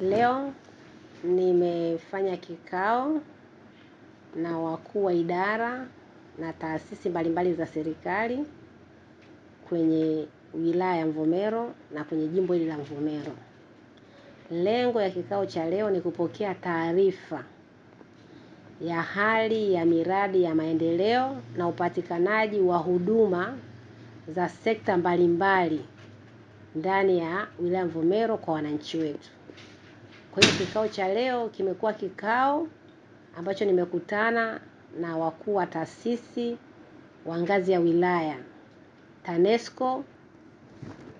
Leo nimefanya kikao na wakuu wa idara na taasisi mbalimbali za serikali kwenye wilaya ya Mvomero na kwenye jimbo hili la Mvomero. Lengo ya kikao cha leo ni kupokea taarifa ya hali ya miradi ya maendeleo na upatikanaji wa huduma za sekta mbalimbali ndani ya wilaya ya Mvomero kwa wananchi wetu. Kwa hiyo kikao cha leo kimekuwa kikao ambacho nimekutana na wakuu wa taasisi wa ngazi ya wilaya, TANESCO,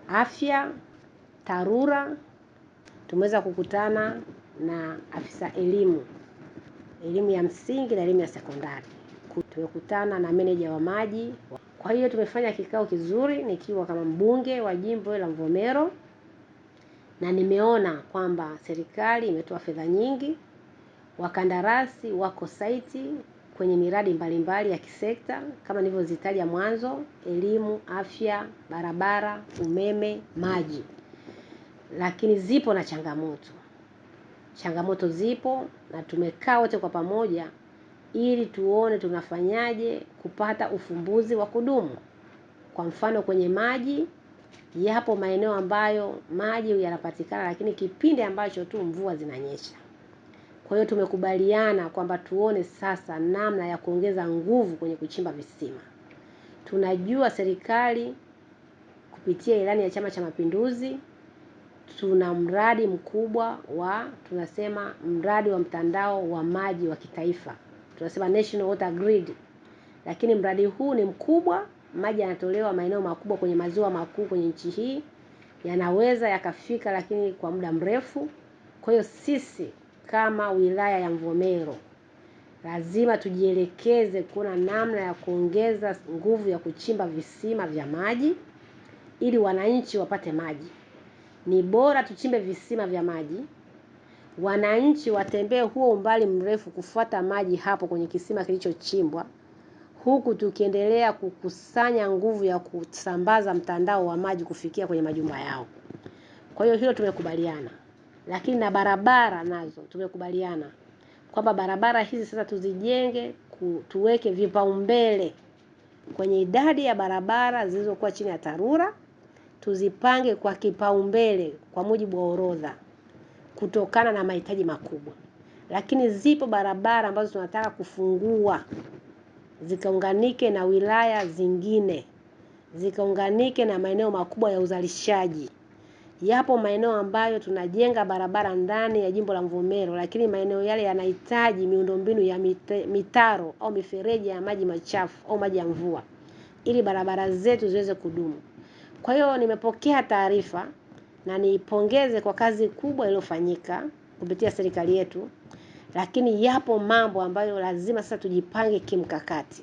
afya, TARURA. Tumeweza kukutana na afisa elimu ya msingi na elimu ya sekondari. Tumekutana na meneja wa maji. Kwa hiyo tumefanya kikao kizuri nikiwa kama mbunge wa jimbo la Mvomero, na nimeona kwamba serikali imetoa fedha nyingi, wakandarasi wako saiti kwenye miradi mbalimbali ya kisekta kama nilivyozitaja mwanzo: elimu, afya, barabara, umeme, maji. Lakini zipo na changamoto zipo, na tumekaa wote kwa pamoja ili tuone tunafanyaje kupata ufumbuzi wa kudumu. Kwa mfano, kwenye maji, yapo maeneo ambayo maji yanapatikana lakini kipindi ambacho tu mvua zinanyesha. Kwa hiyo tumekubaliana kwamba tuone sasa namna ya kuongeza nguvu kwenye kuchimba visima. Tunajua serikali kupitia ilani ya Chama cha Mapinduzi tuna mradi mkubwa tunasema mradi wa mtandao wa maji wa kitaifa, tunasema National Water Grid. Lakini mradi huu ni mkubwa, maji yanatolewa maeneo makubwa kwenye maziwa makuu kwenye nchi hii, yanaweza yakafika lakini kwa muda mrefu. Kwa hiyo sisi kama wilaya ya Mvomero lazima tujielekeze kuna namna ya kuongeza nguvu ya kuchimba visima vya maji ili wananchi wapate maji. Ni bora tuchimbe visima vya maji, wananchi watembee huo umbali mrefu kufuata maji hapo kwenye kisima kilichochimbwa, huku tukiendelea kukusanya nguvu ya kusambaza mtandao wa maji kufikia kwenye majumba yao. Kwa hiyo hilo tumekubaliana. Lakini na barabara nazo tumekubaliana kwamba barabara hizi sasa tuzijenge, tuweke vipaumbele kwenye idadi ya barabara zilizokuwa chini ya TARURA, tuzipange kwa kipaumbele kwa mujibu wa orodha kutokana na mahitaji makubwa. Lakini zipo barabara ambazo tunataka kufungua zikaunganike na wilaya zingine, zikaunganike na maeneo makubwa ya uzalishaji. Yapo maeneo ambayo tunajenga barabara ndani ya jimbo la Mvomero, lakini maeneo yale yanahitaji miundombinu ya mitaro au mifereji ya maji machafu au maji ya mvua ili barabara zetu ziweze kudumu. Kwa hiyo nimepokea taarifa na niipongeze kwa kazi kubwa iliyofanyika kupitia serikali yetu, lakini yapo mambo ambayo lazima sasa tujipange kimkakati.